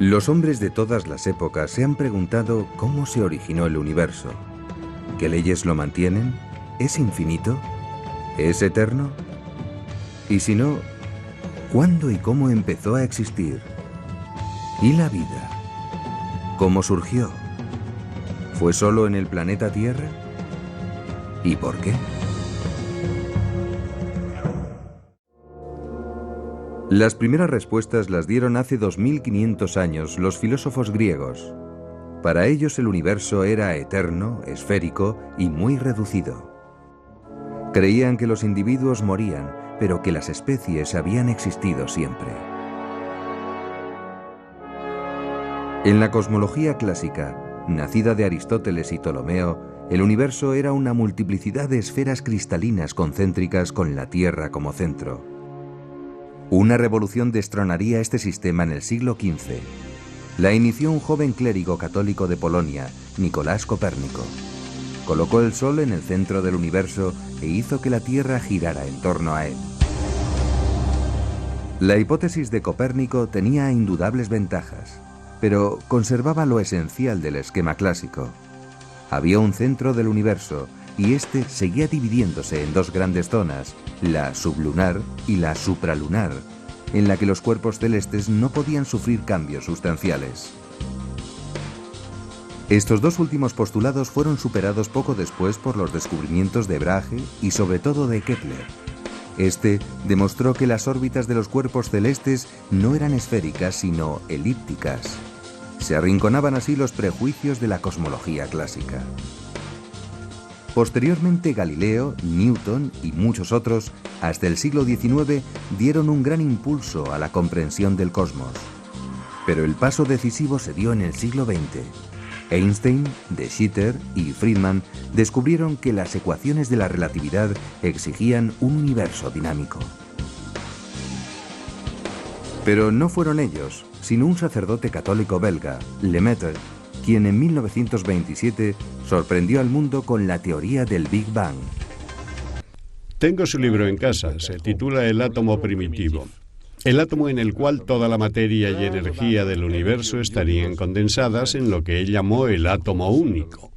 Los hombres de todas las épocas se han preguntado cómo se originó el universo. ¿Qué leyes lo mantienen? ¿Es infinito? ¿Es eterno? Y si no, ¿cuándo y cómo empezó a existir? ¿Y la vida? ¿Cómo surgió? ¿Fue solo en el planeta Tierra? ¿Y por qué? Las primeras respuestas las dieron hace 2500 años los filósofos griegos. Para ellos el universo era eterno, esférico y muy reducido. Creían que los individuos morían, pero que las especies habían existido siempre. En la cosmología clásica, nacida de Aristóteles y Ptolomeo, el universo era una multiplicidad de esferas cristalinas concéntricas con la Tierra como centro. Una revolución destronaría este sistema en el siglo XV. La inició un joven clérigo católico de Polonia, Nicolás Copérnico. Colocó el Sol en el centro del universo e hizo que la Tierra girara en torno a él. La hipótesis de Copérnico tenía indudables ventajas, pero conservaba lo esencial del esquema clásico. Había un centro del universo y este seguía dividiéndose en dos grandes zonas, la sublunar y la supralunar, en la que los cuerpos celestes no podían sufrir cambios sustanciales. Estos dos últimos postulados fueron superados poco después por los descubrimientos de Brahe y sobre todo de Kepler. Este demostró que las órbitas de los cuerpos celestes no eran esféricas sino elípticas. Se arrinconaban así los prejuicios de la cosmología clásica. Posteriormente Galileo, Newton y muchos otros, hasta el siglo XIX, dieron un gran impulso a la comprensión del cosmos. Pero el paso decisivo se dio en el siglo XX. Einstein, de Sitter y Friedman descubrieron que las ecuaciones de la relatividad exigían un universo dinámico. Pero no fueron ellos, sino un sacerdote católico belga, Lemaitre, quien en 1927 sorprendió al mundo con la teoría del Big Bang. Tengo su libro en casa, se titula El átomo primitivo. El átomo en el cual toda la materia y energía del universo estarían condensadas en lo que él llamó el átomo único.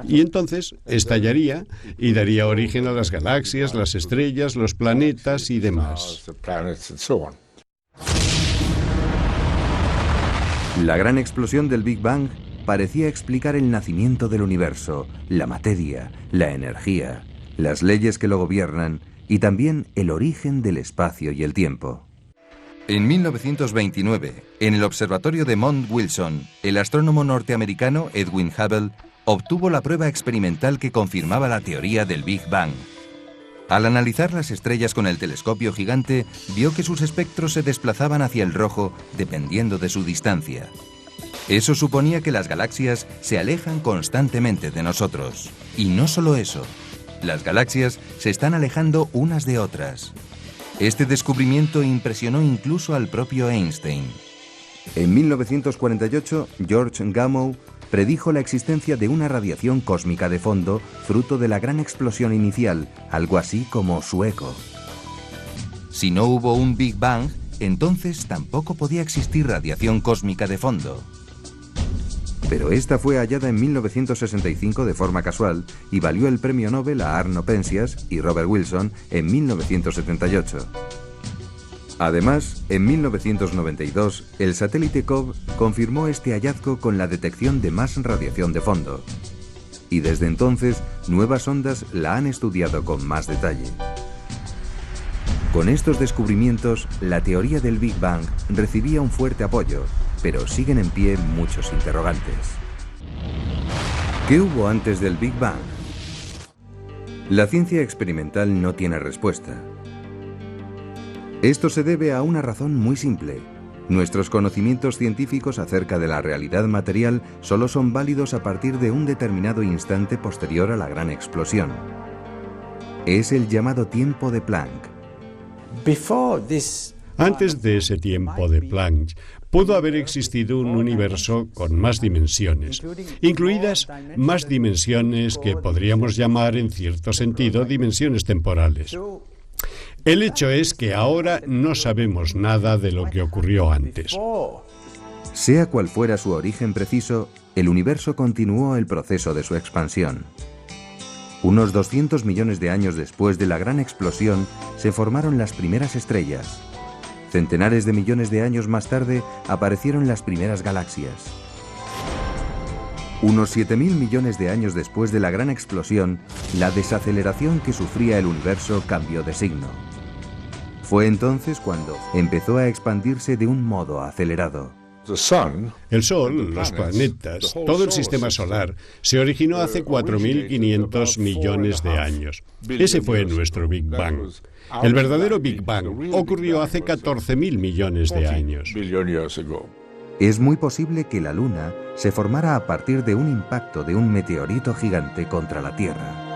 Y entonces estallaría y daría origen a las galaxias, las estrellas, los planetas y demás. La gran explosión del Big Bang parecía explicar el nacimiento del universo, la materia, la energía, las leyes que lo gobiernan y también el origen del espacio y el tiempo. En 1929, en el observatorio de Mount Wilson, el astrónomo norteamericano Edwin Hubble obtuvo la prueba experimental que confirmaba la teoría del Big Bang. Al analizar las estrellas con el telescopio gigante, vio que sus espectros se desplazaban hacia el rojo dependiendo de su distancia. Eso suponía que las galaxias se alejan constantemente de nosotros. Y no solo eso, las galaxias se están alejando unas de otras. Este descubrimiento impresionó incluso al propio Einstein. En 1948, George Gamow predijo la existencia de una radiación cósmica de fondo, fruto de la gran explosión inicial, algo así como su eco. Si no hubo un Big Bang, entonces tampoco podía existir radiación cósmica de fondo. Pero esta fue hallada en 1965 de forma casual y valió el premio Nobel a Arno Penzias y Robert Wilson en 1978. Además, en 1992, el satélite COBE confirmó este hallazgo con la detección de más radiación de fondo. Y desde entonces, nuevas ondas la han estudiado con más detalle. Con estos descubrimientos, la teoría del Big Bang recibía un fuerte apoyo, pero siguen en pie muchos interrogantes. ¿Qué hubo antes del Big Bang? La ciencia experimental no tiene respuesta. Esto se debe a una razón muy simple. Nuestros conocimientos científicos acerca de la realidad material solo son válidos a partir de un determinado instante posterior a la gran explosión. Es el llamado tiempo de Planck. Antes de ese tiempo de Planck, pudo haber existido un universo con más dimensiones, incluidas más dimensiones que podríamos llamar en cierto sentido dimensiones temporales. El hecho es que ahora no sabemos nada de lo que ocurrió antes. Sea cual fuera su origen preciso, el universo continuó el proceso de su expansión. Unos 200 millones de años después de la gran explosión, se formaron las primeras estrellas. Centenares de millones de años más tarde, aparecieron las primeras galaxias. Unos 7.000 millones de años después de la gran explosión, la desaceleración que sufría el universo cambió de signo. Fue entonces cuando empezó a expandirse de un modo acelerado. El Sol, los planetas, todo el sistema solar se originó hace 4.500 millones de años. Ese fue nuestro Big Bang. El verdadero Big Bang ocurrió hace 14.000 millones de años. Es muy posible que la Luna se formara a partir de un impacto de un meteorito gigante contra la Tierra.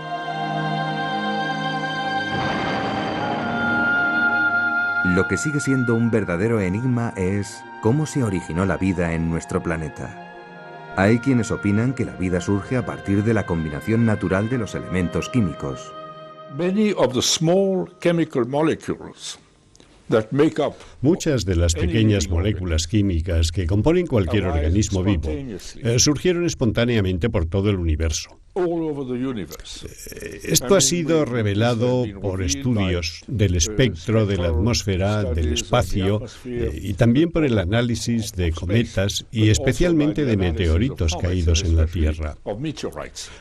Lo que sigue siendo un verdadero enigma es cómo se originó la vida en nuestro planeta. Hay quienes opinan que la vida surge a partir de la combinación natural de los elementos químicos. Muchas de las pequeñas moléculas químicas que componen cualquier organismo vivo surgieron espontáneamente por todo el universo. Esto ha sido revelado por estudios del espectro, de la atmósfera, del espacio y también por el análisis de cometas y especialmente de meteoritos caídos en la Tierra.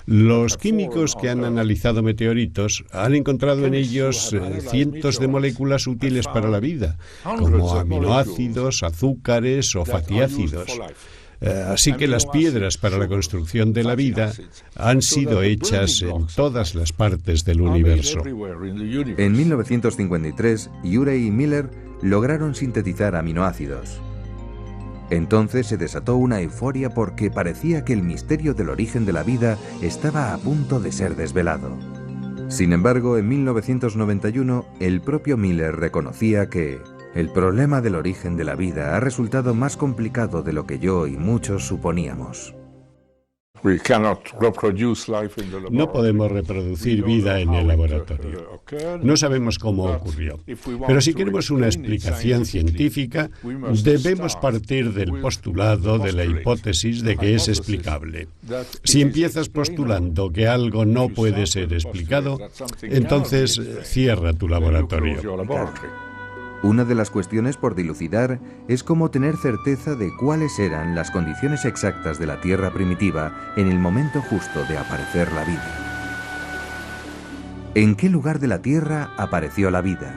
Los químicos que han analizado meteoritos han encontrado en ellos cientos de moléculas útiles para la vida, como aminoácidos, azúcares o fatiácidos. Así que las piedras para la construcción de la vida han sido hechas en todas las partes del universo. En 1953, Urey y Miller lograron sintetizar aminoácidos. Entonces se desató una euforia porque parecía que el misterio del origen de la vida estaba a punto de ser desvelado. Sin embargo, en 1991, el propio Miller reconocía que el problema del origen de la vida ha resultado más complicado de lo que yo y muchos suponíamos. No podemos reproducir vida en el laboratorio. No sabemos cómo ocurrió. Pero si queremos una explicación científica, debemos partir del postulado, de la hipótesis de que es explicable. Si empiezas postulando que algo no puede ser explicado, entonces cierra tu laboratorio. Una de las cuestiones por dilucidar es cómo tener certeza de cuáles eran las condiciones exactas de la Tierra primitiva en el momento justo de aparecer la vida. ¿En qué lugar de la Tierra apareció la vida?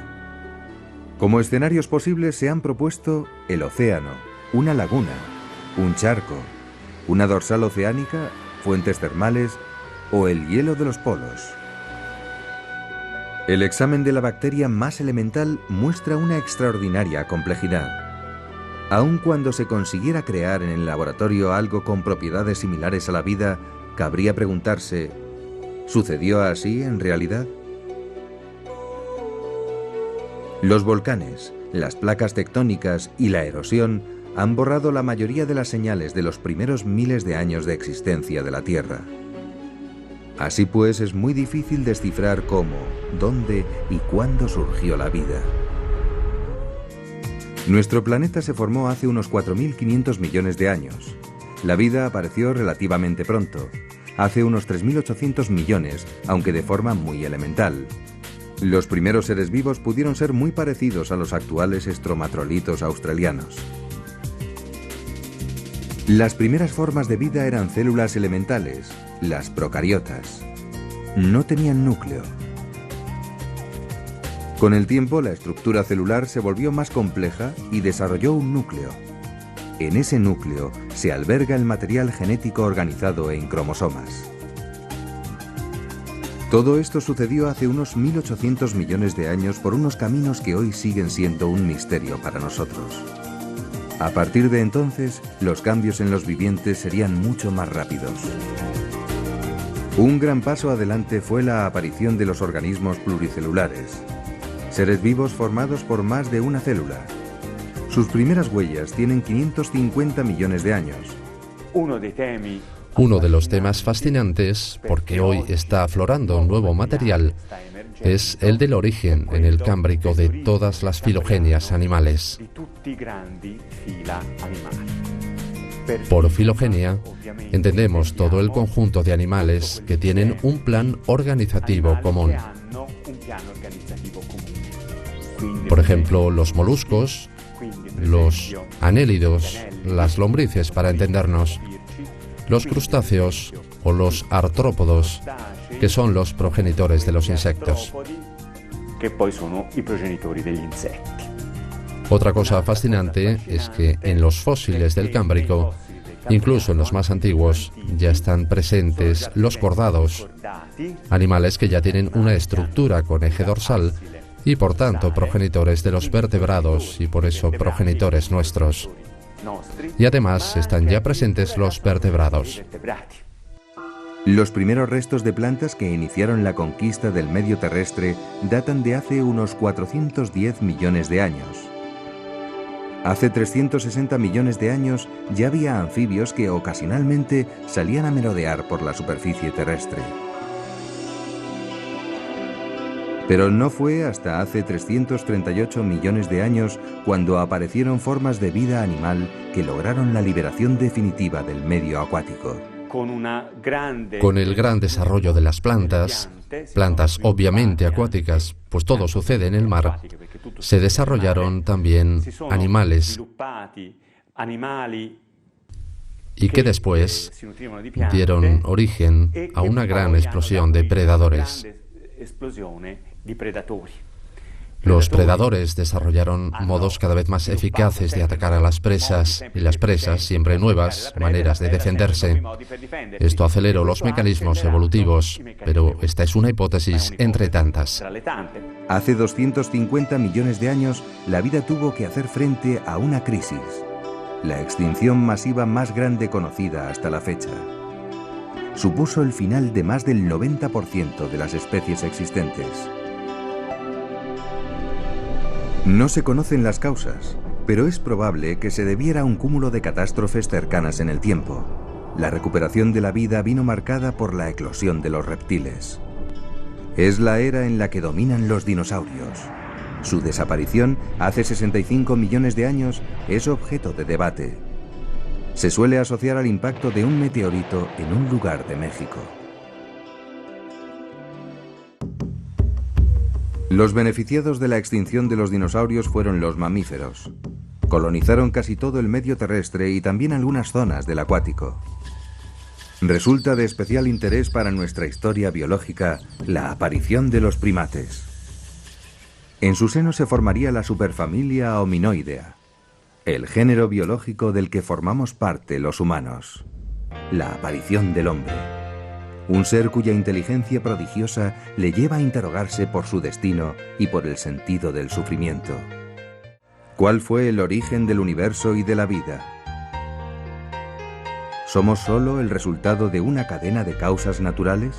Como escenarios posibles se han propuesto el océano, una laguna, un charco, una dorsal oceánica, fuentes termales o el hielo de los polos. El examen de la bacteria más elemental muestra una extraordinaria complejidad. Aun cuando se consiguiera crear en el laboratorio algo con propiedades similares a la vida, cabría preguntarse, ¿sucedió así en realidad? Los volcanes, las placas tectónicas y la erosión han borrado la mayoría de las señales de los primeros miles de años de existencia de la Tierra. Así pues, es muy difícil descifrar cómo, dónde y cuándo surgió la vida. Nuestro planeta se formó hace unos 4.500 millones de años. La vida apareció relativamente pronto, hace unos 3.800 millones, aunque de forma muy elemental. Los primeros seres vivos pudieron ser muy parecidos a los actuales estromatrolitos australianos. Las primeras formas de vida eran células elementales, las procariotas. No tenían núcleo. Con el tiempo, la estructura celular se volvió más compleja y desarrolló un núcleo. En ese núcleo se alberga el material genético organizado en cromosomas. Todo esto sucedió hace unos 1.800 millones de años por unos caminos que hoy siguen siendo un misterio para nosotros. A partir de entonces, los cambios en los vivientes serían mucho más rápidos. Un gran paso adelante fue la aparición de los organismos pluricelulares, seres vivos formados por más de una célula. Sus primeras huellas tienen 550 millones de años. Uno de los temas fascinantes, porque hoy está aflorando un nuevo material, es el del origen en el Cámbrico de todas las filogenias animales. Por filogenia, entendemos todo el conjunto de animales que tienen un plan organizativo común. Por ejemplo, los moluscos, los anélidos, las lombrices, para entendernos, los crustáceos o los artrópodos, que son los progenitores de los insectos. Otra cosa fascinante es que en los fósiles del Cámbrico, incluso en los más antiguos, ya están presentes los cordados, animales que ya tienen una estructura con eje dorsal y por tanto progenitores de los vertebrados y por eso progenitores nuestros. Y además están ya presentes los vertebrados. Los primeros restos de plantas que iniciaron la conquista del medio terrestre datan de hace unos 410 millones de años. Hace 360 millones de años ya había anfibios que ocasionalmente salían a merodear por la superficie terrestre. Pero no fue hasta hace 338 millones de años cuando aparecieron formas de vida animal que lograron la liberación definitiva del medio acuático. Con el gran desarrollo de las plantas obviamente acuáticas, pues todo sucede en el mar, se desarrollaron también animales y que después dieron origen a una gran explosión de predadores. Los predadores desarrollaron modos cada vez más eficaces de atacar a las presas y las presas siempre nuevas maneras de defenderse. Esto aceleró los mecanismos evolutivos, pero esta es una hipótesis entre tantas. Hace 250 millones de años, la vida tuvo que hacer frente a una crisis, la extinción masiva más grande conocida hasta la fecha. Supuso el final de más del 90% de las especies existentes. No se conocen las causas, pero es probable que se debiera a un cúmulo de catástrofes cercanas en el tiempo. La recuperación de la vida vino marcada por la eclosión de los reptiles. Es la era en la que dominan los dinosaurios. Su desaparición, hace 65 millones de años, es objeto de debate. Se suele asociar al impacto de un meteorito en un lugar de México. Los beneficiados de la extinción de los dinosaurios fueron los mamíferos. Colonizaron casi todo el medio terrestre y también algunas zonas del acuático. Resulta de especial interés para nuestra historia biológica la aparición de los primates. En su seno se formaría la superfamilia Hominoidea, el género biológico del que formamos parte los humanos. La aparición del hombre. Un ser cuya inteligencia prodigiosa le lleva a interrogarse por su destino y por el sentido del sufrimiento. ¿Cuál fue el origen del universo y de la vida? ¿Somos solo el resultado de una cadena de causas naturales?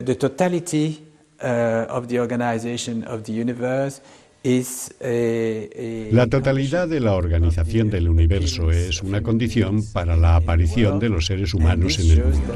The totality of the organization of the universe is La totalidad de la organización del universo es una condición para la aparición de los seres humanos en el mundo.